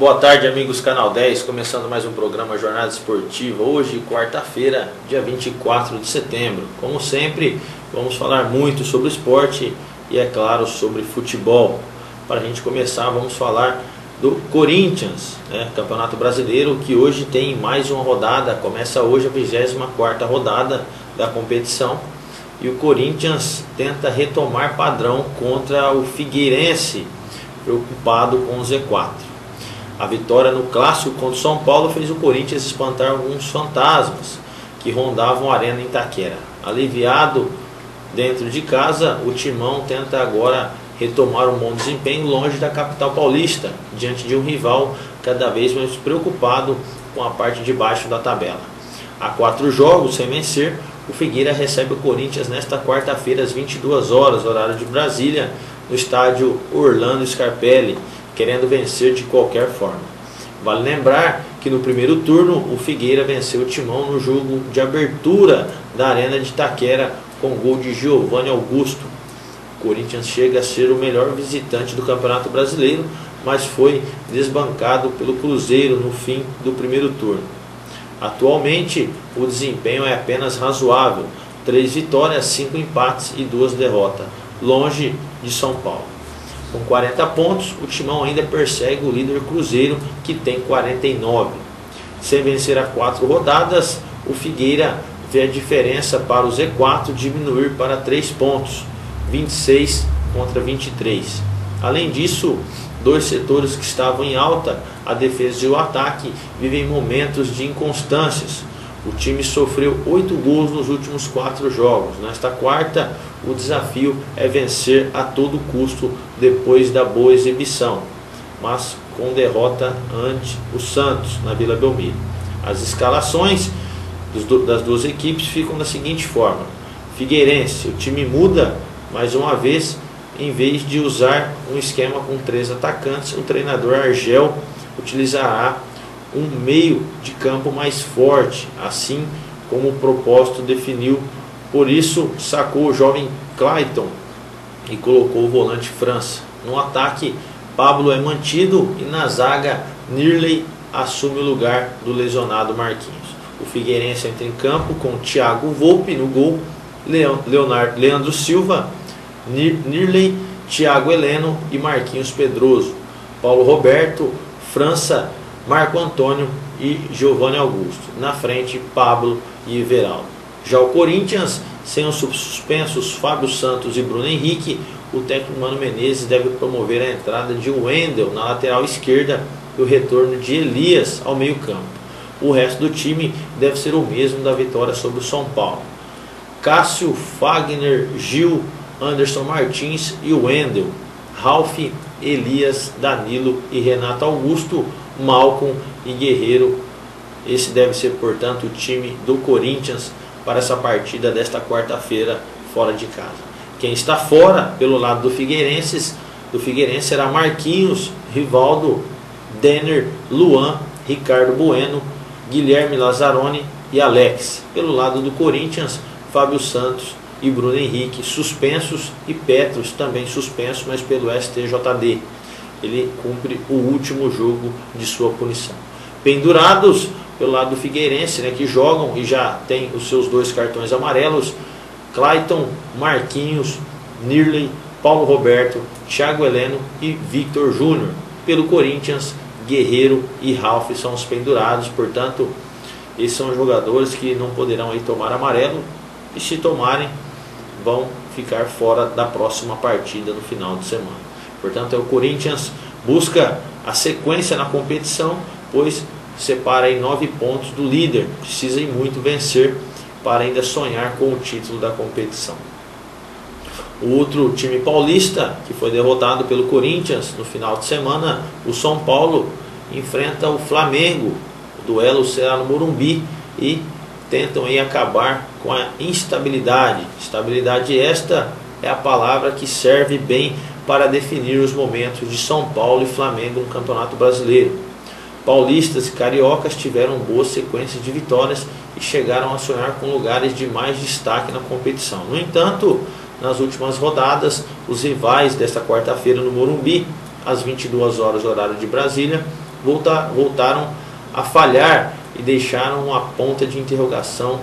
Boa tarde, amigos Canal 10, começando mais um programa Jornada Esportiva, hoje quarta-feira, dia 24 de setembro. Como sempre, vamos falar muito sobre esporte e, é claro, sobre futebol. Para a gente começar, vamos falar do Corinthians, Campeonato Brasileiro, que hoje tem mais uma rodada, começa hoje a 24ª rodada da competição. E o Corinthians tenta retomar padrão contra o Figueirense, preocupado com o Z4. A vitória no clássico contra o São Paulo fez o Corinthians espantar alguns fantasmas que rondavam a arena em Itaquera. Aliviado dentro de casa, o Timão tenta agora retomar um bom desempenho longe da capital paulista, diante de um rival cada vez mais preocupado com a parte de baixo da tabela. Há 4 jogos sem vencer, o Figueira recebe o Corinthians nesta quarta-feira às 22 horas, horário de Brasília, no estádio Orlando Scarpelli, querendo vencer de qualquer forma. Vale lembrar que no primeiro turno o Figueira venceu o Timão no jogo de abertura da Arena de Itaquera com gol de Giovanni Augusto. O Corinthians chega a ser o melhor visitante do Campeonato Brasileiro, mas foi desbancado pelo Cruzeiro no fim do primeiro turno. Atualmente o desempenho é apenas razoável, 3 vitórias, 5 empates e 2 derrotas, longe de São Paulo. Com 40 pontos, o Timão ainda persegue o líder Cruzeiro, que tem 49. Sem vencer a 4 rodadas, o Figueira vê a diferença para o Z4 diminuir para 3 pontos, 26 contra 23. Além disso, 2 setores que estavam em alta, a defesa e o ataque, vivem momentos de inconstâncias. O time sofreu 8 gols nos últimos 4 jogos. Nesta quarta, o desafio é vencer a todo custo depois da boa exibição, mas com derrota ante o Santos na Vila Belmiro. As escalações das duas equipes ficam da seguinte forma: Figueirense, o time muda mais uma vez, em vez de usar um esquema com 3 atacantes, o treinador Argel utilizará um meio de campo mais forte, assim como o propósito definiu. Por isso, sacou o jovem Clayton e colocou o volante França. No ataque, Pablo é mantido e na zaga, Nirley assume o lugar do lesionado Marquinhos. O Figueirense entra em campo com Thiago Volpi no gol, Leandro Silva, Nirley, Thiago Heleno e Marquinhos Pedroso, Paulo Roberto, França, Marco Antônio e Giovanni Augusto. Na frente, Pablo e Everaldo. Já o Corinthians, sem os suspensos Fábio Santos e Bruno Henrique, o técnico Mano Menezes deve promover a entrada de Wendel na lateral esquerda e o retorno de Elias ao meio campo. O resto do time deve ser o mesmo da vitória sobre o São Paulo. Cássio, Fagner, Gil, Anderson Martins e Wendel, Ralf, Elias, Danilo e Renato Augusto, Malcom e Guerreiro. Esse deve ser, portanto, o time do Corinthians para essa partida desta quarta-feira fora de casa. Quem está fora pelo lado do Figueirense será Marquinhos, Rivaldo, Denner, Luan, Ricardo Bueno, Guilherme Lazzaroni e Alex. Pelo lado do Corinthians, Fábio Santos e Bruno Henrique suspensos e Petros também suspenso, mas pelo STJD. Ele cumpre o último jogo de sua punição. Pendurados pelo lado do Figueirense, que jogam e já tem os seus 2 cartões amarelos, Clayton, Marquinhos, Nirley, Paulo Roberto, Thiago Heleno e Victor Júnior. Pelo Corinthians, Guerreiro e Ralf são os pendurados, portanto, esses são jogadores que não poderão aí tomar amarelo, e se tomarem, vão ficar fora da próxima partida no final de semana. Portanto, o Corinthians busca a sequência na competição, pois separa aí 9 pontos do líder, precisa ir muito vencer para ainda sonhar com o título da competição. O outro time paulista que foi derrotado pelo Corinthians no final de semana, o São Paulo, enfrenta o Flamengo. O duelo será no Morumbi e tentam aí acabar com a instabilidade. Estabilidade esta é a palavra que serve bem para definir os momentos de São Paulo e Flamengo no Campeonato Brasileiro. Paulistas e cariocas tiveram boas sequências de vitórias e chegaram a sonhar com lugares de mais destaque na competição. No entanto, nas últimas rodadas, os rivais desta quarta-feira no Morumbi, às 22 horas horário de Brasília, voltaram a falhar e deixaram uma ponta de interrogação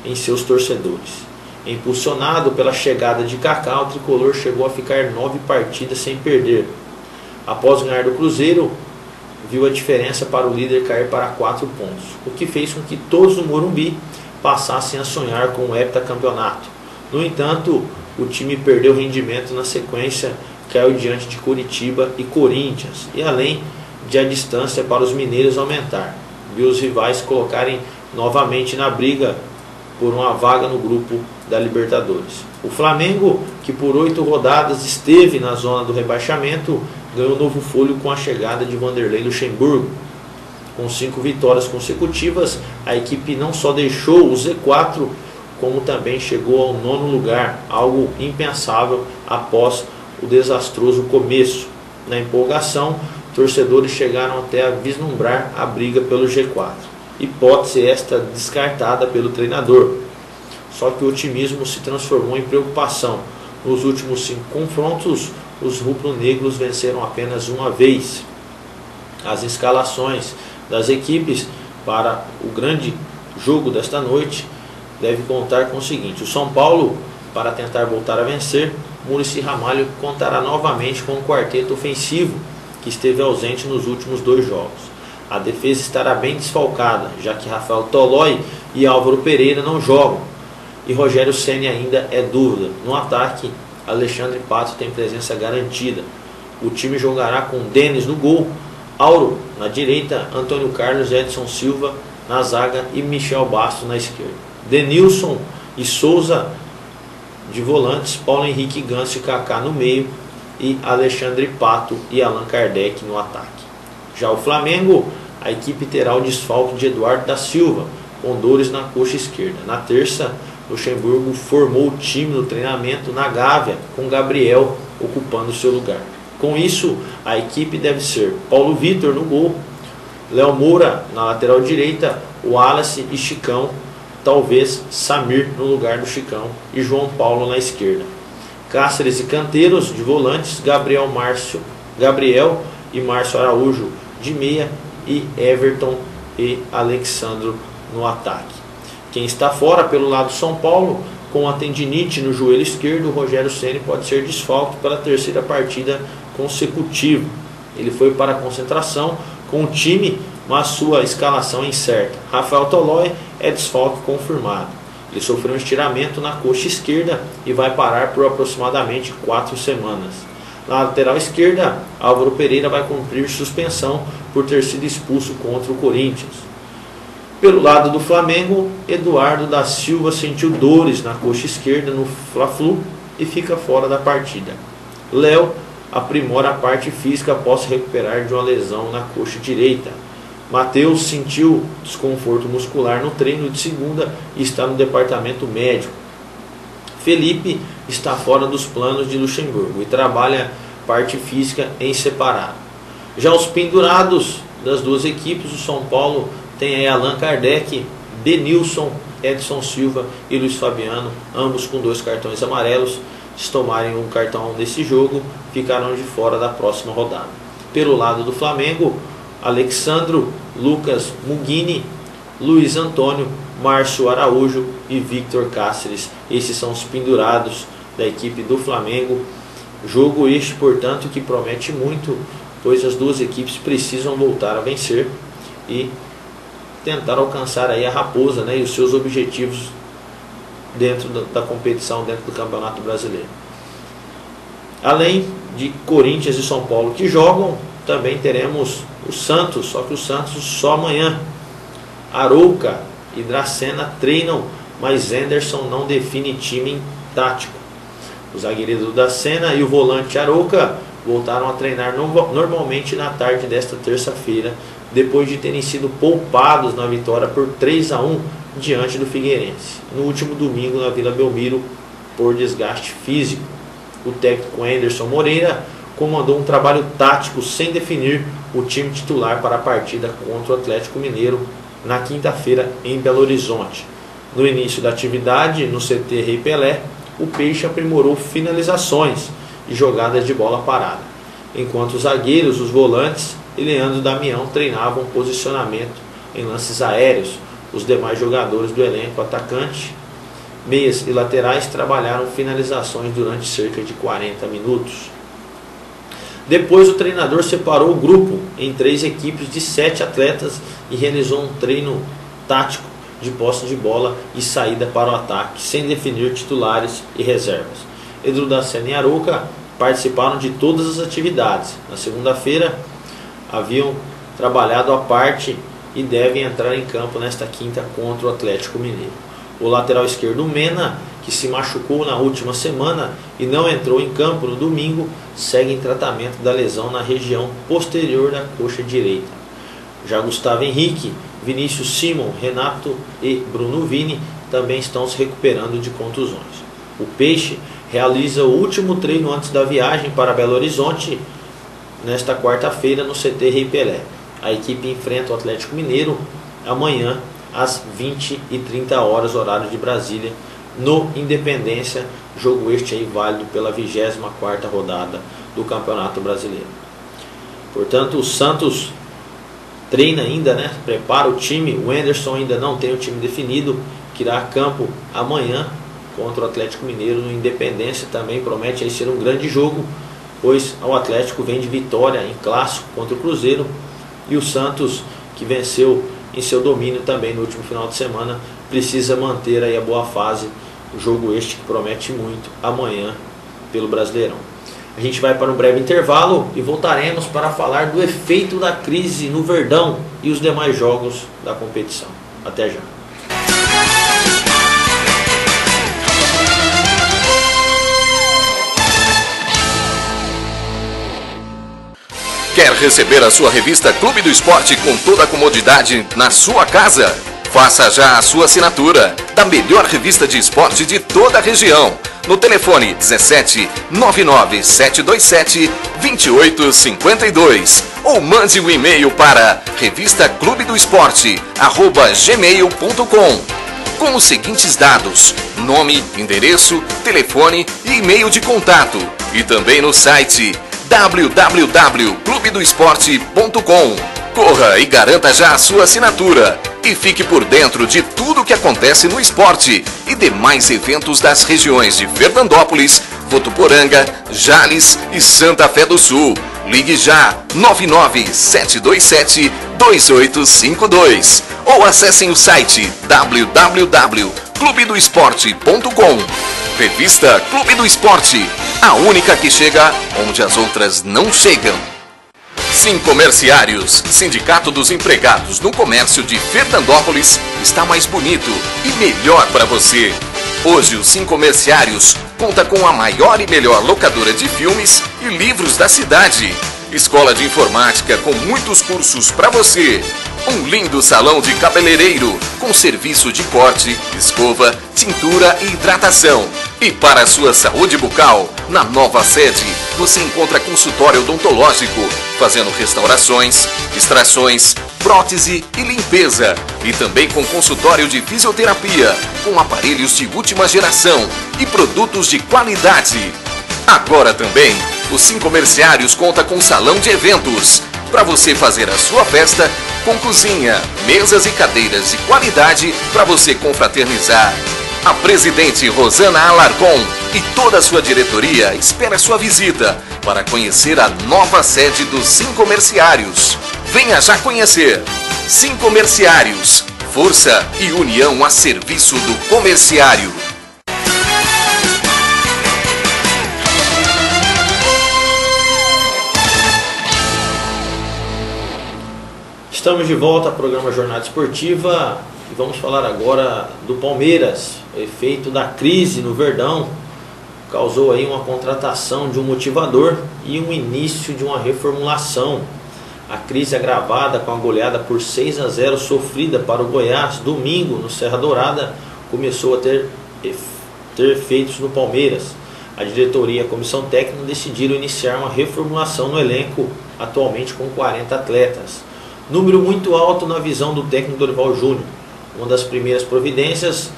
em seus torcedores. Impulsionado pela chegada de Kaká, o tricolor chegou a ficar 9 partidas sem perder. Após ganhar do Cruzeiro, viu a diferença para o líder cair para 4 pontos, o que fez com que todos no Morumbi passassem a sonhar com o heptacampeonato. No entanto, o time perdeu rendimento na sequência, caiu diante de Coritiba e Corinthians, e além de a distância para os mineiros aumentar, viu os rivais colocarem novamente na briga por uma vaga no grupo da Libertadores. O Flamengo, que por 8 rodadas esteve na zona do rebaixamento, ganhou novo fôlego com a chegada de Vanderlei Luxemburgo. Com 5 vitórias consecutivas, a equipe não só deixou o Z4, como também chegou ao 9º lugar, algo impensável após o desastroso começo. Na empolgação, torcedores chegaram até a vislumbrar a briga pelo G4. Hipótese esta descartada pelo treinador. Só que o otimismo se transformou em preocupação. Nos últimos 5 confrontos, os rubro-negros venceram apenas uma vez. As escalações das equipes para o grande jogo desta noite deve contar com o seguinte: o São Paulo, para tentar voltar a vencer, Muricy Ramalho contará novamente com um quarteto ofensivo que esteve ausente nos últimos 2 jogos. A defesa estará bem desfalcada, já que Rafael Tolói e Álvaro Pereira não jogam, e Rogério Ceni ainda é dúvida. No ataque, Alexandre Pato tem presença garantida. O time jogará com Denis no gol, Auro na direita, Antônio Carlos, Edson Silva na zaga e Michel Bastos na esquerda. Denilson e Souza de volantes, Paulo Henrique Ganso e Kaká no meio, e Alexandre Pato e Allan Kardec no ataque. Já o Flamengo, a equipe terá o desfalque de Eduardo da Silva, com dores na coxa esquerda. Na terça, Luxemburgo formou o time no treinamento na Gávea, com Gabriel ocupando seu lugar. Com isso, a equipe deve ser Paulo Vitor no gol, Léo Moura na lateral direita, Wallace e Chicão, talvez Samir no lugar do Chicão, e João Paulo na esquerda. Cáceres e Canteiros de volantes, Gabriel e Márcio Araújo de meia, e Everton e Alexandro no ataque. Quem está fora pelo lado São Paulo, com a tendinite no joelho esquerdo, Rogério Ceni pode ser desfalque pela 3ª partida consecutiva. Ele foi para a concentração com o time, mas sua escalação é incerta. Rafael Tolói é desfalque confirmado. Ele sofreu um estiramento na coxa esquerda e vai parar por aproximadamente 4 semanas. Na lateral esquerda, Álvaro Pereira vai cumprir suspensão por ter sido expulso contra o Corinthians. Pelo lado do Flamengo, Eduardo da Silva sentiu dores na coxa esquerda no Fla-Flu e fica fora da partida. Léo aprimora a parte física após se recuperar de uma lesão na coxa direita. Matheus sentiu desconforto muscular no treino de segunda e está no departamento médico. Felipe está fora dos planos de Luxemburgo e trabalha parte física em separado. Já os pendurados das duas equipes, o São Paulo tem aí Allan Kardec, Denilson, Edson Silva e Luiz Fabiano, ambos com 2 cartões amarelos. Se tomarem um cartão nesse jogo, ficarão de fora da próxima rodada. Pelo lado do Flamengo, Alexandro, Lucas Mugini, Luiz Antônio, Márcio Araújo e Victor Cáceres. Esses são os pendurados da equipe do Flamengo. Jogo este, portanto, que promete muito, pois as duas equipes precisam voltar a vencer e tentar alcançar aí a Raposa, né, e os seus objetivos dentro da competição, dentro do Campeonato Brasileiro. Além de Corinthians e São Paulo que jogam, também teremos o Santos, só que o Santos só amanhã. Arouca e Dracena treinam, mas Henderson não define time tático. O zagueiro do Dracena e o volante Arouca voltaram a treinar normalmente na tarde desta terça-feira, depois de terem sido poupados na vitória por 3-1 diante do Figueirense, no último domingo na Vila Belmiro, por desgaste físico. O técnico Anderson Moreira comandou um trabalho tático sem definir o time titular para a partida contra o Atlético Mineiro na quinta-feira em Belo Horizonte. No início da atividade no CT Rei Pelé, o Peixe aprimorou finalizações e jogadas de bola parada, enquanto os zagueiros, os volantes e Leandro Damião treinavam posicionamento em lances aéreos. Os demais jogadores do elenco, atacante, meias e laterais, trabalharam finalizações durante cerca de 40 minutos. Depois o treinador separou o grupo em 3 equipes de 7 atletas e realizou um treino tático de posse de bola e saída para o ataque, sem definir titulares e reservas. Edu Daciano e Arouca participaram de todas as atividades. Na segunda-feira haviam trabalhado à parte e devem entrar em campo nesta quinta contra o Atlético Mineiro. O lateral esquerdo Mena, que se machucou na última semana e não entrou em campo no domingo, segue em tratamento da lesão na região posterior da coxa direita. Já Gustavo Henrique, Vinícius Simon, Renato e Bruno Vini também estão se recuperando de contusões. O Peixe realiza o último treino antes da viagem para Belo Horizonte nesta quarta-feira no CT Rei Pelé. A equipe enfrenta o Atlético Mineiro amanhã às 20h30 horário de Brasília, no Independência, jogo este aí válido pela 24ª rodada do Campeonato Brasileiro. Portanto, o Santos treina ainda, né? Prepara o time. O Anderson ainda não tem o time definido, que irá a campo amanhã contra o Atlético Mineiro no Independência. Também promete aí ser um grande jogo, pois o Atlético vem de vitória em clássico contra o Cruzeiro, e o Santos, que venceu em seu domínio também no último final de semana, precisa manter aí a boa fase. O jogo este que promete muito amanhã pelo Brasileirão. A gente vai para um breve intervalo e voltaremos para falar do efeito da crise no Verdão e os demais jogos da competição. Até já. Quer receber a sua revista Clube do Esporte com toda a comodidade na sua casa? Faça já a sua assinatura da melhor revista de esporte de toda a região. No telefone 17 99 727 2852 ou mande um e-mail para revistaclubedoesporte@gmail.com com os seguintes dados: nome, endereço, telefone e e-mail de contato, e também no site www.clubedoesporte.com. Corra e garanta já a sua assinatura e fique por dentro de tudo o que acontece no esporte e demais eventos das regiões de Fernandópolis, Votuporanga, Jales e Santa Fé do Sul. Ligue já 997272852 ou acessem o site www.clubedoesporte.com. Revista Clube do Esporte, a única que chega onde as outras não chegam. Sincomerciários, Sindicato dos Empregados no Comércio de Fernandópolis, está mais bonito e melhor para você. Hoje o Sincomerciários conta com a maior e melhor locadora de filmes e livros da cidade. Escola de informática com muitos cursos para você. Um lindo salão de cabeleireiro com serviço de corte, escova, tintura e hidratação. E para a sua saúde bucal, na nova sede, você encontra consultório odontológico, fazendo restaurações, extrações, prótese e limpeza. E também com consultório de fisioterapia, com aparelhos de última geração e produtos de qualidade. Agora também, o Sincomerciários conta com salão de eventos, para você fazer a sua festa com cozinha, mesas e cadeiras de qualidade para você confraternizar. A presidente Rosana Alarcon e toda a sua diretoria espera sua visita para conhecer a nova sede dos Sincomerciários. Venha já conhecer. Sincomerciários, força e união a serviço do comerciário. Estamos de volta ao programa Jornada Esportiva e vamos falar agora do Palmeiras. O efeito da crise no Verdão causou aí uma contratação de um motivador e um início de uma reformulação. A crise agravada com a goleada por 6-0 sofrida para o Goiás domingo no Serra Dourada começou a ter efeitos no Palmeiras. A diretoria e a comissão técnica decidiram iniciar uma reformulação no elenco, atualmente com 40 atletas. Número muito alto na visão do técnico Dorival Júnior. Uma das primeiras providências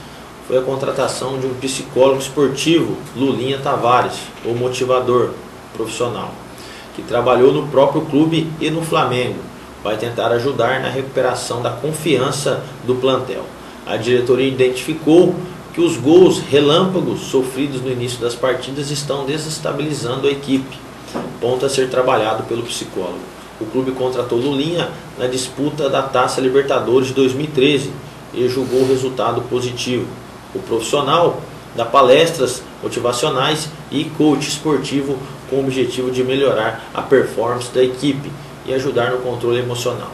foi a contratação de um psicólogo esportivo, Lulinha Tavares, o motivador profissional, que trabalhou no próprio clube e no Flamengo. Vai tentar ajudar na recuperação da confiança do plantel. A diretoria identificou que os gols relâmpagos sofridos no início das partidas estão desestabilizando a equipe, ponto a ser trabalhado pelo psicólogo. O clube contratou Lulinha na disputa da Taça Libertadores de 2013 e julgou o resultado positivo. O profissional dá palestras motivacionais e coach esportivo com o objetivo de melhorar a performance da equipe e ajudar no controle emocional.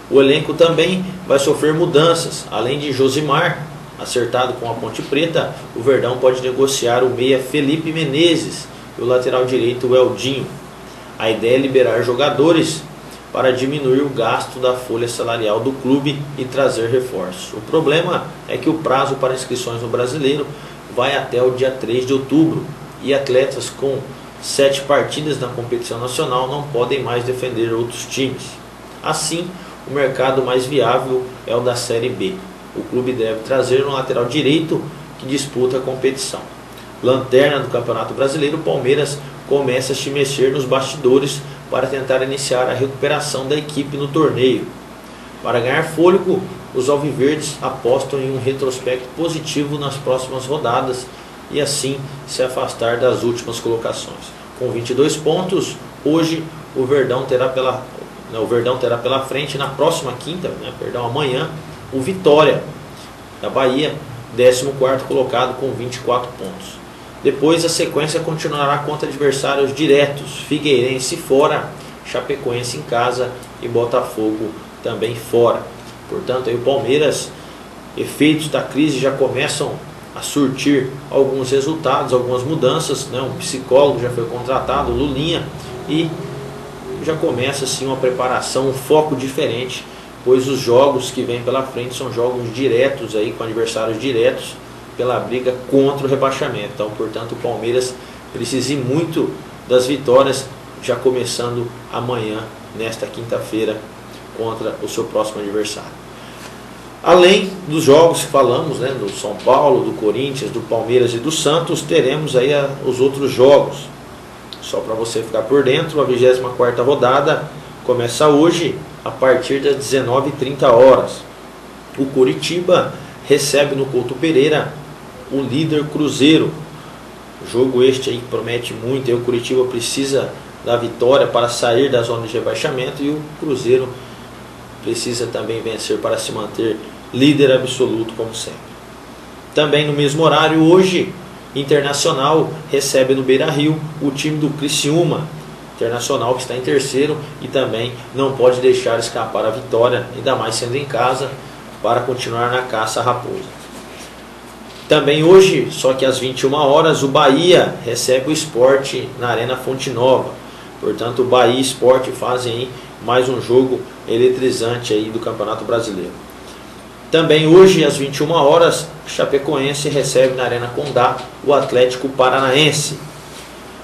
O elenco também vai sofrer mudanças. Além de Josimar, acertado com a Ponte Preta, o Verdão pode negociar o meia Felipe Menezes e o lateral direito o Eldinho. A ideia é liberar jogadores para diminuir o gasto da folha salarial do clube e trazer reforços. O problema é que o prazo para inscrições no Brasileiro vai até o dia 3 de outubro e atletas com 7 partidas na competição nacional não podem mais defender outros times. Assim, o mercado mais viável é o da Série B. O clube deve trazer um lateral direito que disputa a competição. Lanterna do Campeonato Brasileiro, o Palmeiras começa a se mexer nos bastidores para tentar iniciar a recuperação da equipe no torneio. Para ganhar fôlego, os alviverdes apostam em um retrospecto positivo nas próximas rodadas e assim se afastar das últimas colocações. Com 22 pontos, hoje o Verdão terá pela frente na próxima amanhã, o Vitória da Bahia, 14º colocado com 24 pontos. Depois a sequência continuará contra adversários diretos, Figueirense fora, Chapecoense em casa e Botafogo também fora. Portanto, aí o Palmeiras, efeitos da crise já começam a surtir alguns resultados, algumas mudanças, né? Um psicólogo já foi contratado, Lulinha, e já começa assim uma preparação, um foco diferente, pois os jogos que vêm pela frente são jogos diretos aí, com adversários diretos pela briga contra o rebaixamento. Então, portanto, o Palmeiras precisa ir muito das vitórias, já começando amanhã, nesta quinta-feira, contra o seu próximo adversário. Além dos jogos que falamos, né, do São Paulo, do Corinthians, do Palmeiras e do Santos, teremos aí os outros jogos. Só para você ficar por dentro, a 24ª rodada começa hoje a partir das 19h30. O Coritiba recebe no Couto Pereira o líder Cruzeiro. Jogo este aí que promete muito. Aí o Coritiba precisa da vitória para sair da zona de rebaixamento e o Cruzeiro precisa também vencer para se manter líder absoluto, como sempre. Também no mesmo horário, hoje, Internacional recebe no Beira-Rio o time do Criciúma. Internacional que está em terceiro e também não pode deixar escapar a vitória, ainda mais sendo em casa, para continuar na caça à raposa. Também hoje, só que às 21h, o Bahia recebe o Sport na Arena Fonte Nova. Portanto, o Bahia e Sport fazem aí mais um jogo eletrizante aí do Campeonato Brasileiro. Também hoje, às 21h, Chapecoense recebe na Arena Condá o Atlético Paranaense.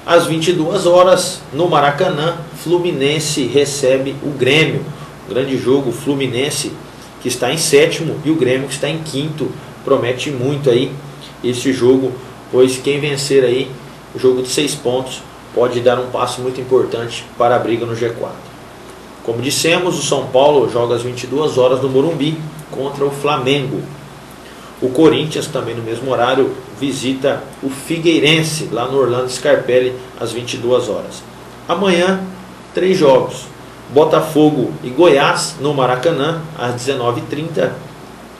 Às 22h, no Maracanã, Fluminense recebe o Grêmio. Um grande jogo, Fluminense que está em sétimo e o Grêmio que está em quinto. Promete muito aí este jogo, pois quem vencer aí o jogo de 6 pontos pode dar um passo muito importante para a briga no G4. Como dissemos, o São Paulo joga às 22h no Morumbi contra o Flamengo. O Corinthians, também no mesmo horário, visita o Figueirense lá no Orlando Scarpelli às 22h. Amanhã, 3 jogos: Botafogo e Goiás no Maracanã às 19h30,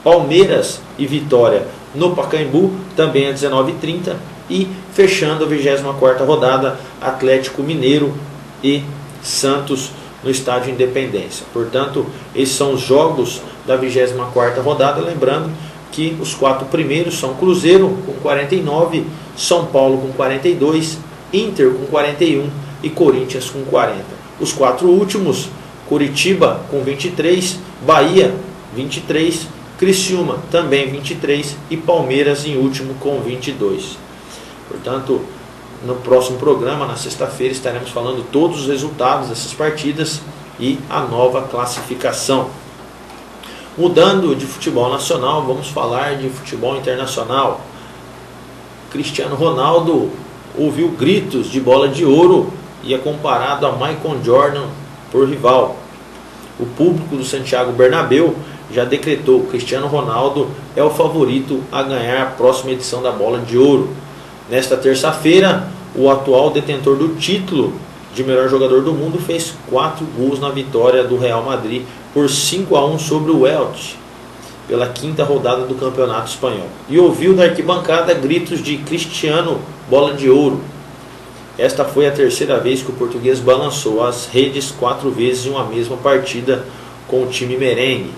Palmeiras e Vitória no Pacaembu também às 19h30 e fechando a 24ª rodada, Atlético Mineiro e Santos no Estádio Independência. Portanto, esses são os jogos da 24ª rodada, lembrando que os 4 primeiros são Cruzeiro com 49, São Paulo com 42, Inter com 41 e Corinthians com 40. Os 4 últimos, Curitiba com 23, Bahia 23, Criciúma também 23 e Palmeiras em último com 22. Portanto, no próximo programa, na sexta-feira, estaremos falando todos os resultados dessas partidas e a nova classificação. Mudando de futebol nacional, vamos falar de futebol internacional. Cristiano Ronaldo ouviu gritos de bola de ouro e é comparado a Michael Jordan por rival. O público do Santiago Bernabéu já decretou que Cristiano Ronaldo é o favorito a ganhar a próxima edição da Bola de Ouro. Nesta terça-feira, o atual detentor do título de melhor jogador do mundo fez 4 gols na vitória do Real Madrid por 5-1 sobre o Elche, pela 5ª rodada do Campeonato Espanhol. E ouviu da arquibancada gritos de Cristiano Bola de Ouro. Esta foi a 3ª vez que o português balançou as redes 4 vezes em uma mesma partida com o time merengue.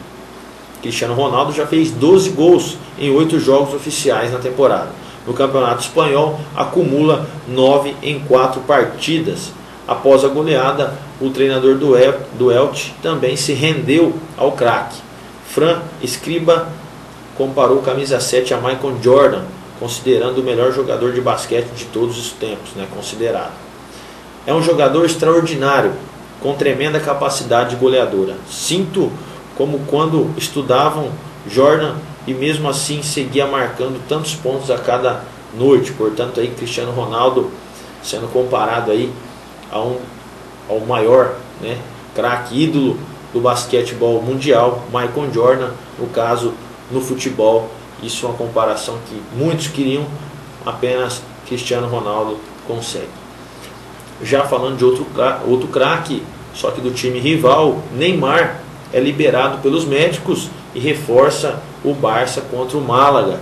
Cristiano Ronaldo já fez 12 gols em 8 jogos oficiais na temporada. No Campeonato Espanhol, acumula 9 em 4 partidas. Após a goleada, o treinador do Elche também se rendeu ao craque. Fran Escriba comparou o camisa 7 a Michael Jordan, considerando o melhor jogador de basquete de todos os tempos, considerado. É um jogador extraordinário, com tremenda capacidade goleadora. Sinto como quando estudavam Jordan e mesmo assim seguia marcando tantos pontos a cada noite. Portanto, aí Cristiano Ronaldo sendo comparado aí ao maior craque, ídolo do basquetebol mundial, Michael Jordan, no caso no futebol. Isso é uma comparação que muitos queriam, apenas Cristiano Ronaldo consegue. Já falando de outro craque, só que do time rival, Neymar é liberado pelos médicos e reforça o Barça contra o Málaga.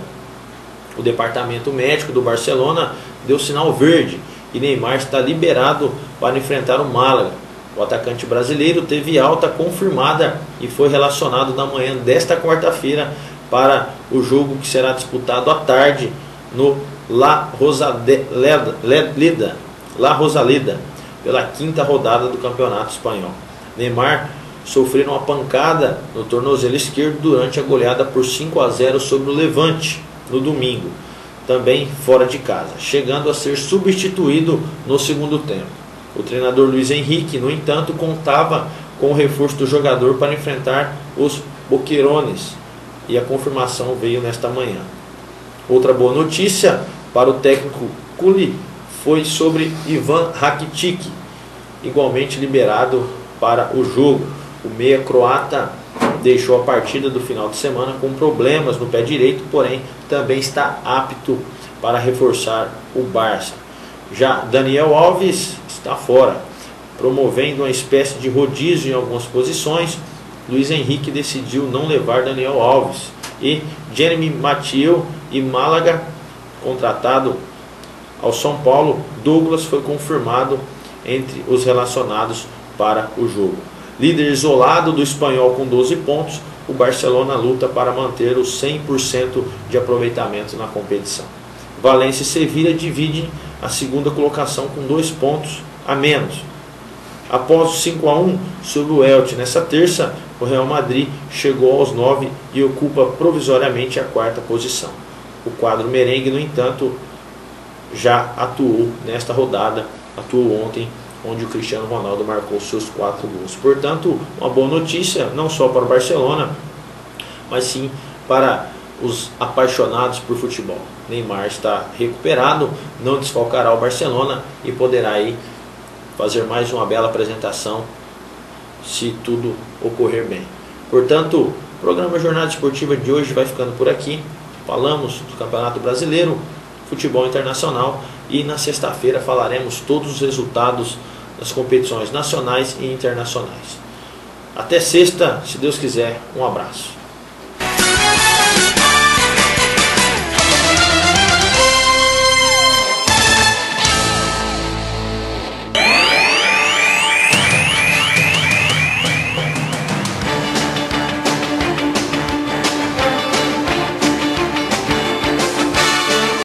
O departamento médico do Barcelona deu sinal verde e Neymar está liberado para enfrentar o Málaga. O atacante brasileiro teve alta confirmada e foi relacionado na manhã desta quarta-feira para o jogo que será disputado à tarde no La Rosaleda, pela 5ª rodada do Campeonato Espanhol. Neymar sofreu uma pancada no tornozelo esquerdo durante a goleada por 5-0 sobre o Levante no domingo, também fora de casa, chegando a ser substituído no segundo tempo. O treinador Luis Henrique, no entanto, contava com o reforço do jogador para enfrentar os Boquerones, e a confirmação veio nesta manhã. Outra boa notícia para o técnico Kuli foi sobre Ivan Rakitic, igualmente liberado para o jogo. O meia croata deixou a partida do final de semana com problemas no pé direito, porém também está apto para reforçar o Barça. Já Daniel Alves está fora, promovendo uma espécie de rodízio em algumas posições. Luis Henrique decidiu não levar Daniel Alves e Jeremy Mathieu e Málaga, contratado ao São Paulo. Douglas foi confirmado entre os relacionados para o jogo. Líder isolado do espanhol com 12 pontos, o Barcelona luta para manter o 100% de aproveitamento na competição. Valência e Sevilha dividem a 2ª colocação com 2 pontos a menos. Após o 5-1 sobre o Elche nessa terça, o Real Madrid chegou aos 9 e ocupa provisoriamente a 4ª posição. O quadro merengue, no entanto, já atuou nesta rodada, atuou ontem, onde o Cristiano Ronaldo marcou seus 4 gols. Portanto, uma boa notícia, não só para o Barcelona, mas sim para os apaixonados por futebol. Neymar está recuperado, não desfalcará o Barcelona e poderá aí fazer mais uma bela apresentação se tudo ocorrer bem. Portanto, o programa Jornada Esportiva de hoje vai ficando por aqui. Falamos do Campeonato Brasileiro, futebol internacional, e na sexta-feira falaremos todos os resultados das competições nacionais e internacionais. Até sexta, se Deus quiser. Um abraço.